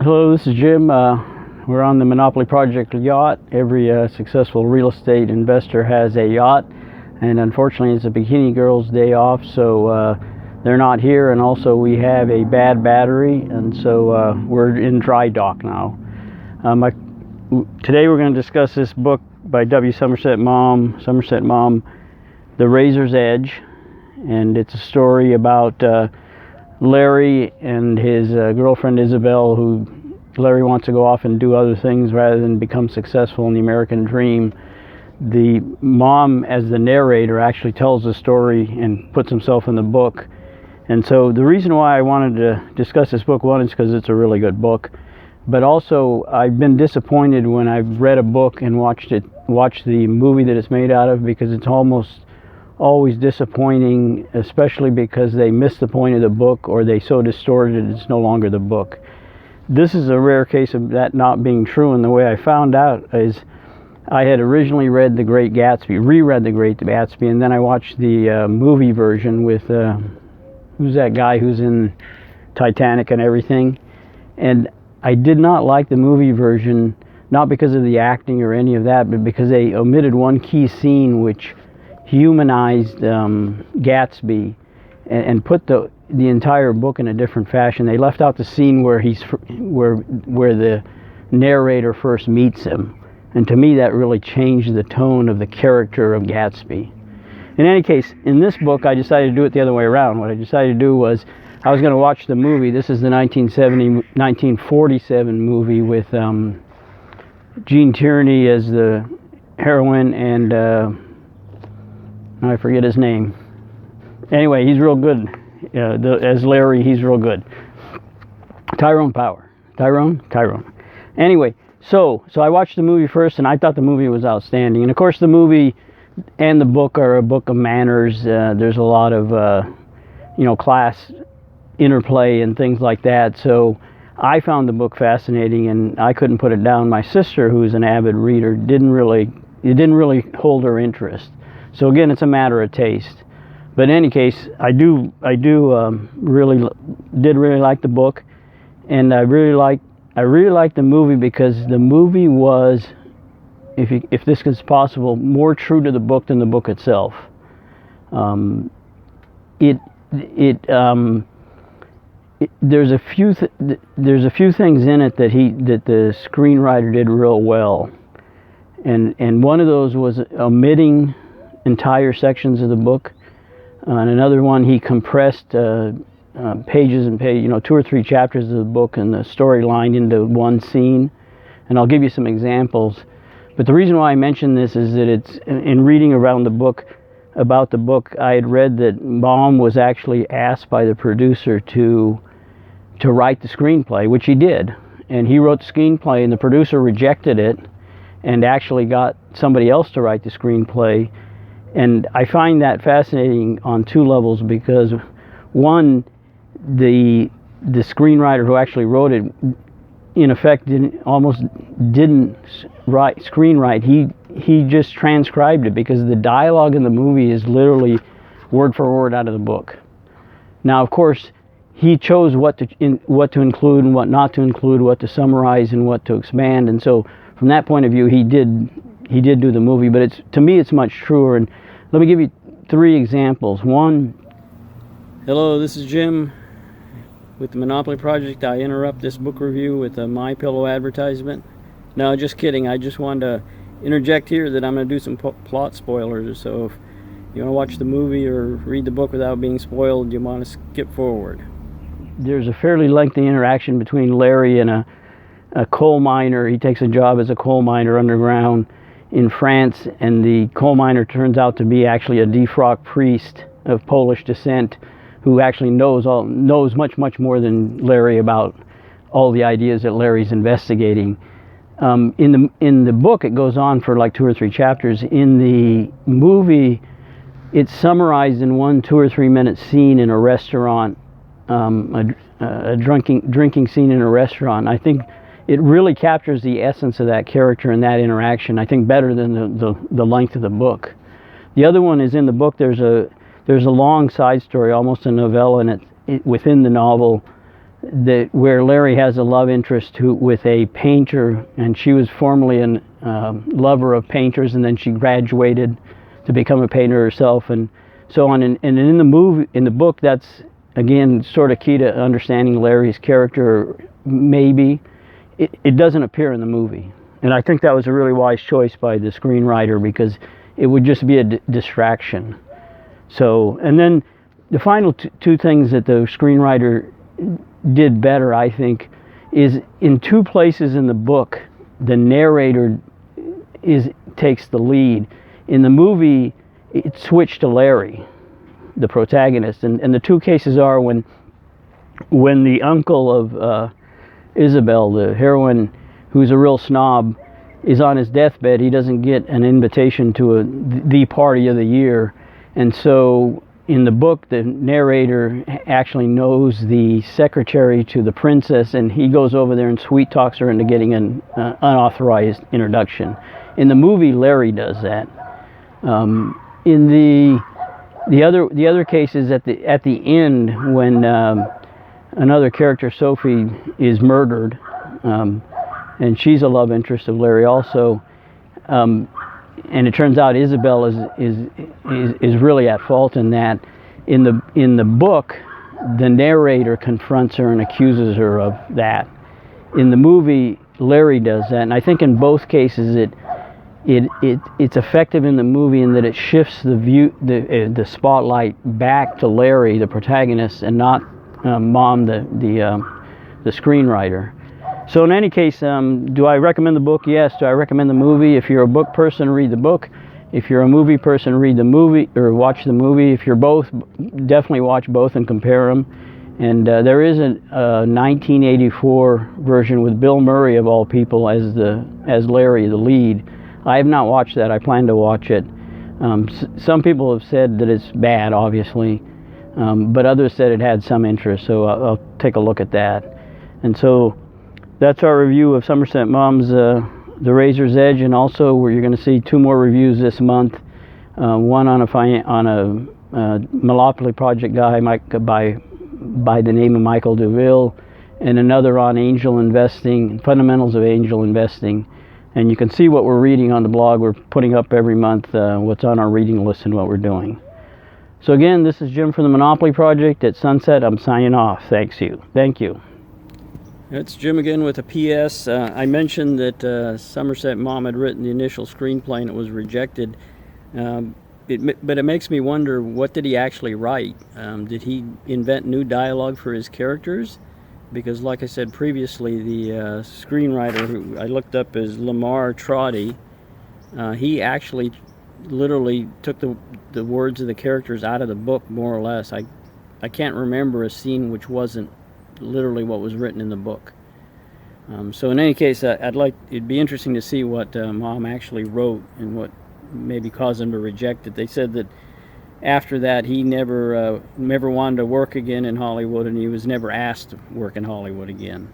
Hello, this is Jim. We're on the Monopoly Project yacht. Every successful real estate investor has a yacht, and unfortunately it's a Bikini Girls day off, so they're not here, and also we have a bad battery, and so we're in dry dock now. Today we're going to discuss this book by Somerset Maugham, The Razor's Edge, and it's a story about Larry and his girlfriend Isabel, who Larry wants to go off and do other things rather than become successful in the American dream. The mom, as the narrator, actually tells the story and puts himself in the book. And so the reason why I wanted to discuss this book, one, is because it's a really good book, but also I've been disappointed when I've read a book and watched the movie that it's made out of, because it's almost always disappointing, especially because they miss the point of the book, or they so distorted it's no longer the book. This is a rare case of that not being true, and the way I found out is I had originally reread The Great Gatsby, and then I watched the movie version with who's that guy who's in Titanic and everything, and I did not like the movie version, not because of the acting or any of that, but because they omitted one key scene which humanized Gatsby and put the entire book in a different fashion. They left out the scene where where the narrator first meets him, and to me that really changed the tone of the character of Gatsby. In any case, in this book I decided to do it the other way around. What I decided to do was I was going to watch the movie. This is the 1947 movie with Gene Tierney as the heroine, and I forget his name. Anyway, he's real good. As Larry, he's real good. Tyrone. Anyway, so I watched the movie first, and I thought the movie was outstanding. And of course, the movie and the book are a book of manners. There's a lot of class interplay and things like that. So I found the book fascinating, and I couldn't put it down. My sister, who's an avid reader, didn't really hold her interest. So again, it's a matter of taste. But in any case, I really like the book, and I really like the movie, because the movie was, if this is possible, more true to the book than the book itself. There's a few things in it that the screenwriter did real well, and one of those was omitting entire sections of the book. And another one, he compressed pages and 2 or 3 chapters of the book and the storyline into one scene. And I'll give you some examples. But the reason why I mention this is that it's in reading around about the book, I had read that Maugham was actually asked by the producer to write the screenplay, which he did. And he wrote the screenplay, and the producer rejected it and actually got somebody else to write the screenplay. And I find that fascinating on 2 levels, because one, the screenwriter who actually wrote it, in effect, didn't screenwrite. He just transcribed it, because the dialogue in the movie is literally word for word out of the book. Now, of course, he chose what to include and what not to include, what to summarize and what to expand, and so from that point of view, he did do the movie, but to me it's much truer. And let me give you 3 examples. One, hello, this is Jim with the Monopoly Project. I interrupt this book review with a MyPillow advertisement. No, just kidding. I just wanted to interject here that I'm going to do some plot spoilers. So if you want to watch the movie or read the book without being spoiled, you want to skip forward. There's a fairly lengthy interaction between Larry and a coal miner. He takes a job as a coal miner underground in France, and the coal miner turns out to be actually a defrocked priest of Polish descent, who actually knows much more than Larry about all the ideas that Larry's investigating. In the book, it goes on for like 2 or 3 chapters. In the movie, it's summarized in one 2 or 3 minute scene in a restaurant, a drinking scene in a restaurant. I think it really captures the essence of that character and that interaction, I think, better than the length of the book. The other one is in the book. There's a long side story, almost a novella, and it within the novel, where Larry has a love interest with a painter, and she was formerly a lover of painters, and then she graduated to become a painter herself, and so on. And in the book, that's again sort of key to understanding Larry's character. Maybe it doesn't appear in the movie, and I think that was a really wise choice by the screenwriter, because it would just be a distraction. So, and then the final two things that the screenwriter did better, I think, is in two places in the book, the narrator takes the lead. In the movie, it switched to Larry, the protagonist, and the two cases are when the uncle of Isabel, the heroine, who's a real snob, is on his deathbed. He doesn't get an invitation to the party of the year, and so in the book, the narrator actually knows the secretary to the princess, and he goes over there and sweet talks her into getting an unauthorized introduction. In the movie, Larry does that. In the other cases, at the end, when another character, Sophie, is murdered, and she's a love interest of Larry also. And it turns out Isabel is really at fault in that. In the book, the narrator confronts her and accuses her of that. In the movie, Larry does that, and I think in both cases it's effective in the movie in that it shifts the spotlight back to Larry, the protagonist, and not Maugham, the screenwriter. So in any case, do I recommend the book? Yes. Do I recommend the movie? If you're a book person, read the book. If you're a movie person, read the movie or watch the movie. If you're both, definitely watch both and compare them. And there is a 1984 version with Bill Murray, of all people, as Larry, the lead. I have not watched that. I plan to watch it. Some people have said that it's bad, obviously, but others said it had some interest, so I'll take a look at that. And so that's our review of Somerset Maugham's The Razor's Edge, and also you're going to see two more reviews this month. One on a Monopoly Project guy by the name of Michael DeVille, and another on angel investing, fundamentals of angel investing. And you can see what we're reading on the blog. We're putting up every month what's on our reading list and what we're doing. So again, this is Jim from the Monopoly Project at Sunset. I'm signing off. Thank you. It's Jim again with a PS. I mentioned that Somerset Maugham had written the initial screenplay and it was rejected. But it makes me wonder, what did he actually write? Did he invent new dialogue for his characters? Because like I said previously, the screenwriter who I looked up is Lamar Trotty. He actually literally took the words of the characters out of the book, more or less. I can't remember a scene which wasn't literally what was written in the book. So in any case, it'd be interesting to see what Maugham actually wrote and what maybe caused him to reject it. They said that after that he never wanted to work again in Hollywood, and he was never asked to work in Hollywood again.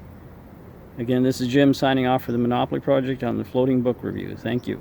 Again, this is Jim signing off for the Monopoly Project on the Floating Book Review. Thank you.